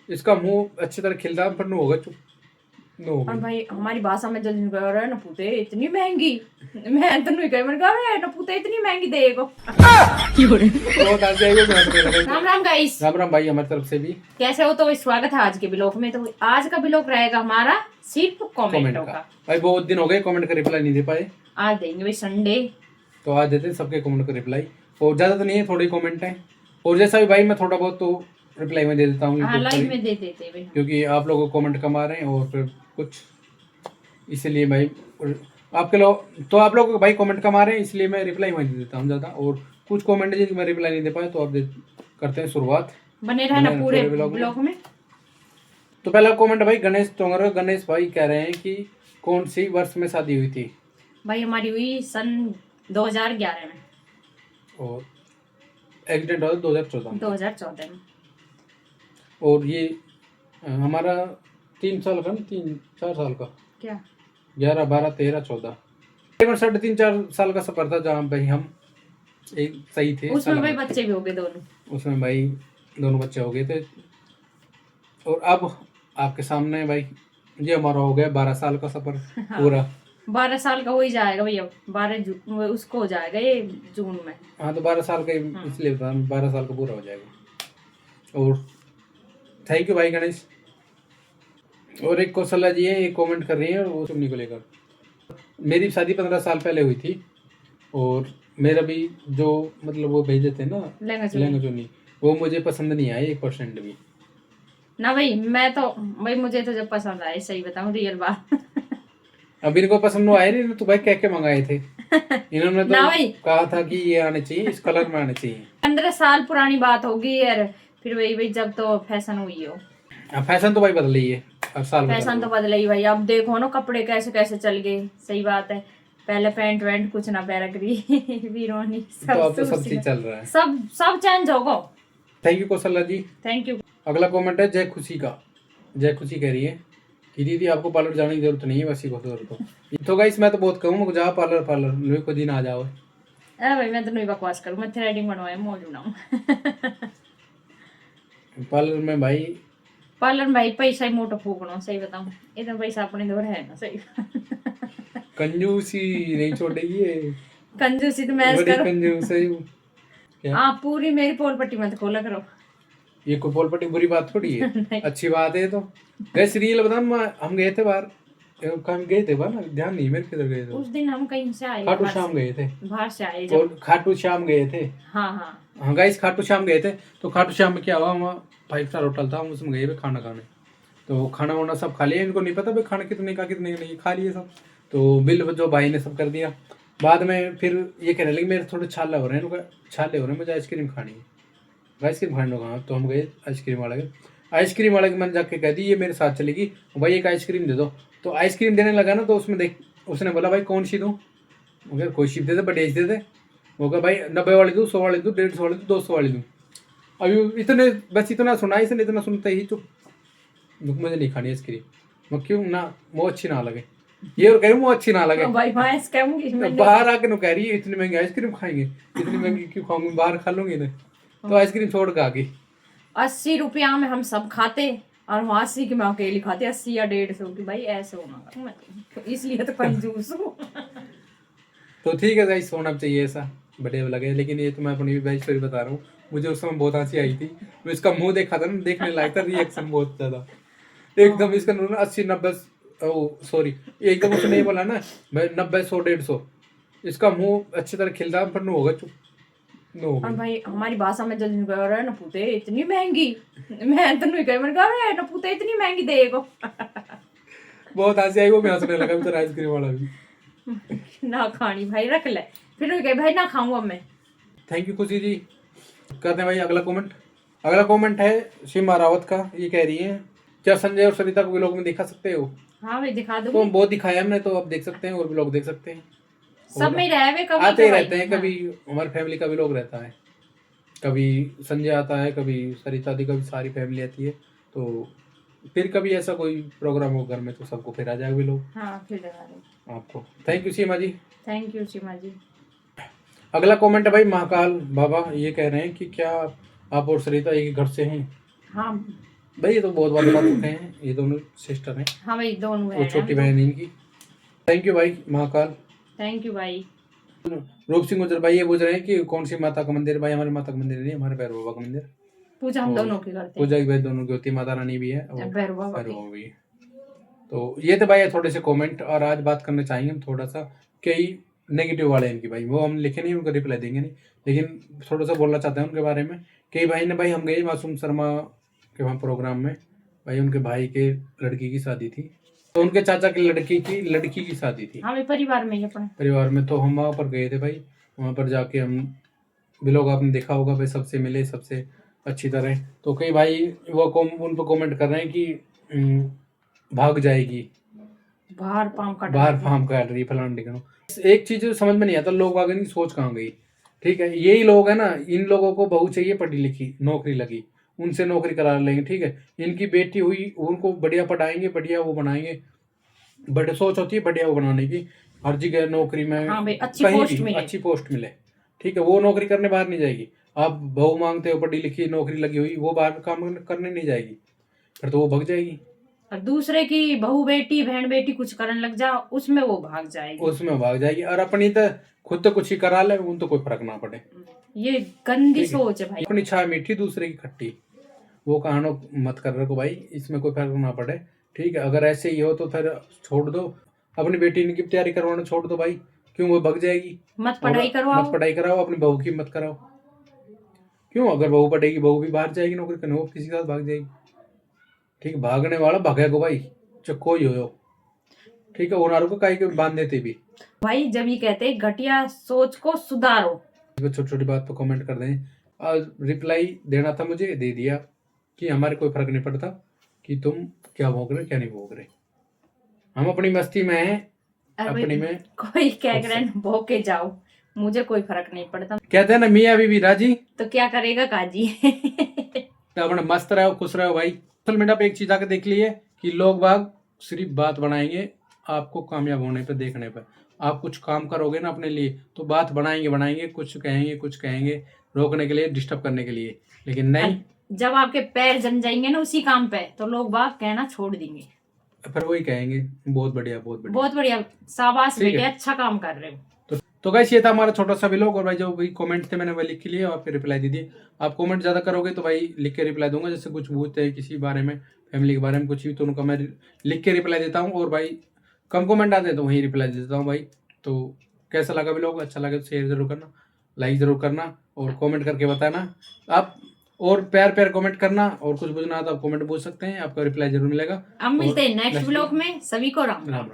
इसका मुंह अच्छी तरह खिल रहा पर नो होगा चुप नो और होगा। भाई हमारी भाषा में जल्दी कह रहा है ना पूते इतनी महंगी। मैं तो नहीं कह मैंने कहा ना पूते इतनी महंगी देगो। बहुत हंसी आई वो मैं हंसने लगा। राम राम गाइस, राम राम भाई हमारी तरफ से भी। कैसे हो? तो स्वागत है आज के ब्लॉग में। तो आज का ब्लॉग रहेगा हमारा सिर्फ कमेंट कमेंटों का का। भाई बहुत दिन हो गए कमेंट का रिप्लाई नहीं दे पाए, आज देंगे भाई संडे, तो आज देते हैं सबके कमेंट का रिप्लाई। और ज़्यादा तो नहीं है, थोड़े कमेंट हैं। और जैसा भी भाई मैं थोड़ा बहुत तो रिप्लाई में दे देता हूँ हाँ यूट्यूब पर लाइव ही, में दे देते हैं भाई। क्योंकि आप लोगों को कमेंट कम आ रहे हैं और फिर कुछ इसीलिए भाई आपके लोग तो आप लोगों को भाई कमेंट कम आ रहे हैं, इसलिए मैं रिप्लाई में दे देता हूँ ज़्यादा। और कुछ कमेंट जिनकी मैं रिप्लाई नहीं दे पाया, तो आप करते हैं शुरुआत। बने रहना पूरे ब्लॉग ब्लॉग में। तो पहला कमेंट भाई गणेश तोंगर। गणेश भाई कह रहे हैं कि कौन सी वर्ष में शादी हुई थी? भाई हमारी हुई सन 2011 में। और एक्सीडेंट हुआ था 2014 में। और ये हमारा 3 साल का ना, 3-4 साल का, क्या 11, 12, 13, 14, तकरीबन 3.5-4 साल का सफर था, जहाँ भाई हम एक सही थे। उसमें भाई बच्चे भी हो गए दोनों। उसमें भाई दोनों बच्चे हो गए थे। और अब आपके सामने भाई ये हमारा हो गया 12 साल का सफर पूरा। 12 साल का हो ही जाएगा भैया। 12 उसको हो जाएगा ये जून में। हाँ तो 12 साल का इसलिए बता, 12 साल का पूरा हो जाएगा। और थैंक यू भाई गणेश। और एक कौशल्या जी है, एक कमेंट कर रही है वो चुन्नी को लेकर। मेरी शादी 15 साल पहले हुई थी, और मेरा भी जो मतलब वो भेजे थे ना लहंगा चुन्नी, वो मुझे पसंद नहीं आए 1% भी ना भाई। मैं तो भाई मुझे तो जब पसंद आए, सही बताऊं रियल बात। अब इनको पसंद आए नहीं तो भाई क्या मंगाए थे इन्होंने तो ना भाई, कहा था कि ये आने चाहिए, इस कलर में आने चाहिए। 15 साल पुरानी बात होगी यार। फिर वही भाई जब तो फैशन हुई हो। अब फैशन तो भाई बदल ही है, हर साल फैशन तो बदला ही भाई। अब देखो ना कपड़े कैसे कैसे चल गए। सही बात है। पहले पैंट वैंट कुछ ना पैरा करी वीरोनी तो अब तो सब चीज चल रहा है, सब चेंज होगा। Thank you Kaushalya ji. Thank you. अगला कमेंट है जय खुशी का। जय खुशी कह रही है कि दीदी आपको पार्लर जाने की जरूरत नहीं है, वैसी को जरूरत हो तो गाइस मैं तो बहुत कहूँ जा पार्लर मेरे को दिन आ जाओ। अरे भाई मैं तो नहीं बकवास करूँ, मैं थ्रेडिंग बनवाया मौज बनाऊं। पार्लर में भाई पार्लर में भाई पैसा ही मोटो फूकनो। सही बताऊं इतना पैसा अपने दौर है ना। सही कंजूसी नहीं छोड़ेगी ये, कंजूसी तो मैं बड़ी करो। कंजूस है वो। क्या आप पूरी मेरी पोल पट्टी मत खोला करो। ये कोई पोलपट्टी बुरी बात थोड़ी है, अच्छी बात है। तो वैसे रील बता, हम गए थे बाहर, हम गए थे बाहर ना, ध्यान नहीं मेरे किधर गए थे। उस दिन हम कहीं से आए, खाटू श्याम गए थे, बाहर से आए और जब। खाटू श्याम गए थे। हाँ हाँ हाँ गाइस खाटू श्याम गए थे। तो खाटू श्याम में क्या हुआ, वहाँ 5 स्टार होटल था, हम उसमें गए खाना खाने। तो खाना वाना सब खा लिया, इनको नहीं पता भाई खाना कितने का कितने का नहीं, खा लिए सब। तो बिल जो भाई ने सब कर दिया। बाद में फिर ये कहने लगे मेरे थोड़े छाले हो रहे हैं, छाले हो रहे हैं, मुझे आइसक्रीम खानी है। आइसक्रीम खाने होगा, तो हम गए आइसक्रीम वाले के। आइसक्रीम वाले के मैंने जाके कह दी ये मेरे साथ चलेगी, भाई एक आइसक्रीम दे दो। तो आइसक्रीम देने लगा ना, तो उसमें देख उसने बोला भाई कौन सी दूँ? मगर कोई सी दे दे, बड़े दे दे। वो कहा भाई 90 वाली दूँ, 100 वाली दूँ, 150 वाली दूँ, 200 वाली दूँ। अभी इतने बस इतना सुना, इसने इतना सुनते ही चुप, मुझे नहीं खानी आइसक्रीम। मैं क्यों ना, वो अच्छी ना लगे, ये और कह रही वो अच्छी ना लगे। भाई मैं कहूंगी बाहर आके नो कह रही है इतनी महंगी आइसक्रीम खाएंगे, इतनी महंगी क्यों खाऊंगी, बाहर खा लूंगी ना। तो आइसक्रीम छोड़ के आ गई। 80 रुपया में हम सब खाते, और वहाँ 80 की मैं अकेली खाती, 80 या 150 की। भाई ऐसे होना मैं तो इसलिए तो कंजूस हूँ। तो ठीक है गाइस, होना चाहिए ऐसा, बड़े लगे। लेकिन ये तो मैं अपनी भाई स्टोरी बता रहा हूँ, मुझे उस समय बहुत हंसी आई थी। तो इसका मुंह देखा था ना, देखने लायक था, रिएक्शन बहुत ज्यादा एकदम। इसका 80-90 सॉरी एकदम उसने नहीं बोला ना भाई 90-100-150, इसका मुंह अच्छी तरह खिल रहा पर नो होगा चुप नो और भाई हमारी भाषा में जल्दी कह रहा है ना पूते इतनी महंगी। मैं तो नहीं कह मैंने कहा ना पूते इतनी महंगी देगो। बहुत हंसी आई, वो भी हंसने लगा बेचारा आइसक्रीम वाला भी। ना खानी भाई रख ले, फिर नहीं कहे भाई ना खाऊं अब मैं। थैंक यू खुशी जी। करते हैं भाई अगला कमेंट। अगला कमेंट है सीमा रावत का। ये कह रही है क्या संजय और सरिता को व्लॉग में दिखा सकते हो? हाँ भाई दिखा तो दूंगी। बहुत दिखाया हमने, तो आप देख सकते हैं और व्लॉग देख सकते हैं। सब में रहे हुए कभी आते ही तो भाई, रहते हैं, कभी हमारी फैमिली का व्लॉग रहता है, कभी संजय आता है, कभी सरिता दी, कभी सारी फैमिली आती है। तो फिर कभी ऐसा कोई प्रोग्राम हो घर में तो सबको फिर आ जाएगा व्लॉग हाँ फिर दिखा दूंगी। आपको। Thank you Seema ji. Thank you Seema ji. अगला कमेंट है भाई महाकाल बाबा। ये कह रहे हैं कि क्या आप और सरिता एक ही घर से हैं? हाँ भाई ये तो बहुत बार बता चुके हैं, ये दोनों सिस्टर हैं, हाँ भाई दोनों वो हैं छोटी बहन इनकी। थैंक यू भाई महाकाल। थैंक यू भाई। रूप सिंह गुजर भाई ये पूछ रहे हैं कि कौन सी माता का मंदिर है। भाई हमारी माता का मंदिर नहीं, हमारे भैरव बाबा का मंदिर। पूजा हम और दोनों की करते हैं। पूजा की भाई दोनों की होती है, माता रानी भी है और भैरव बाबा भैरव की। बाबा भी है। तो ये तो भाई थोड़े से कमेंट, और आज बात करना चाहेंगे हम थोड़ा सा कई नेगेटिव वाले हैं इनकी भाई, वो हम लिखे नहीं, उनको रिप्लाई देंगे नहीं, लेकिन थोड़ा सा बोलना चाहते हैं उनके बारे में। कई भाई ने, भाई हम गए मासूम शर्मा के वहाँ प्रोग्राम में, भाई उनके भाई के लड़की की शादी थी, तो उनके चाचा की लड़की की शादी थी हाँ भाई परिवार में ही अपने परिवार में। तो हम वहाँ पर गए थे भाई, वहाँ पर जाके हम ब्लॉग आपने देखा होगा भाई, सबसे मिले सबसे अच्छी तरह। तो कई भाई वो उन पर कमेंट कर रहे हैं कि भाग जाएगी, बाहर पाम काट बाहर फार्म काट रही फलान ढिकानो। एक चीज समझ में नहीं आता, लोग आगे की सोच कहाँ गई। ठीक है, यही लोग है ना, इन लोगों को बहू चाहिए पढ़ी लिखी, नौकरी लगी, उनसे नौकरी करा लेंगे। ठीक है, इनकी बेटी हुई, उनको बढ़िया पढ़ाएंगे, बढ़िया वो बनाएंगे, बड़े सोच होती है बढ़िया वो बनाने की, हर जगह नौकरी में हाँ भाई अच्छी कहीं पोस्ट भी मिले। अच्छी पोस्ट मिले। ठीक है, वो नौकरी करने बाहर नहीं जाएगी। आप बहू मांगते हो पढ़ी लिखी, नौकरी लगी हुई, वो बाहर काम करने नहीं जाएगी, फिर तो वो भाग जाएगी। और दूसरे की बहू बेटी बहन बेटी कुछ करने लग जाओ, उसमें वो भाग जाएगी। उसमें भाग जाएगी, और अपनी तो खुद तो कुछ ही करा ले, उन तो कोई फर्क ना पड़े। ये गंदी ठीक है। सोच है भाई। अपनी चाय मीठी दूसरे की खट्टी, वो कहानो मत कर रखो भाई, इसमें कोई फर्क ना पड़े। ठीक है, अगर ऐसे ही हो तो फिर छोड़ दो, अपनी बेटी की तैयारी करवाना छोड़ दो भाई, क्यों वो भाग जाएगी। मत पढ़ाई करवाओ, मत पढ़ाई कराओ, अपनी बहू की मत कराओ। क्यों, अगर बहू पढ़ेगी, बहू भी बाहर जाएगी नौकरी करने, वो किसी के साथ भाग जाएगी। ठीक है, भागने वाला भागेगा भाई, चाहे कोई हो। ठीक है, उनारों को काहे के बांध देते भी भाई जब ये कहते हैं घटिया सोच को सुधारो। छोटी छोटी बात पर कमेंट कर दें, और रिप्लाई देना था मुझे, दे दिया कि हमारे कोई फर्क नहीं पड़ता कि तुम क्या भोग रहे क्या नहीं भोग रहे, हम अपनी मस्ती में हैं, अपनी में। कोई कह रहे हैं भोके जाओ, मुझे कोई फर्क नहीं पड़ता। कहते हैं ना मियाँ बीवी राजी, तो क्या करेगा काजी। तो अपने मस्त रहो, खुश रहो भाई। सोशल मीडिया पे एक चीज आके देख ली है कि लोग बाग सिर्फ बात बनाएंगे आपको कामयाब होने पे, देखने पे। आप कुछ काम करोगे ना अपने लिए तो बात बनाएंगे, कुछ कहेंगे रोकने के लिए, डिस्टर्ब करने के लिए, लेकिन नहीं, जब आपके पैर जम जाएंगे ना उसी काम पे, तो लोग बात कहना छोड़ देंगे, फिर वही कहेंगे बहुत बढ़िया बहुत बढ़िया, शाबाश बेटे अच्छा काम कर रहे हो। तो गाइस ये था हमारा छोटा सा व्लॉग, और भाई जो भी कमेंट थे मैंने वही लिख के लिए, और फिर रिप्लाई दे दिए। आप कमेंट ज्यादा करोगे तो भाई लिख के रिप्लाई दूंगा, जैसे कुछ पूछते हैं किसी बारे में, फैमिली के बारे में कुछ भी, तो उनका मैं लिख के रिप्लाई देता हूँ। और भाई कम कमेंट आते हैं तो वहीं रिप्लाई देता हूँ भाई। तो कैसा लगा व्लॉग, अच्छा लगा तो शेयर जरूर करना, लाइक जरूर करना, और कमेंट करके बताना आप, और प्यार कमेंट करना, और कुछ पूछना तो आप कमेंट पूछ सकते हैं, आपका रिप्लाई जरूर मिलेगा। अब मिलते हैं नेक्स्ट व्लॉग में, सभी को राम राम।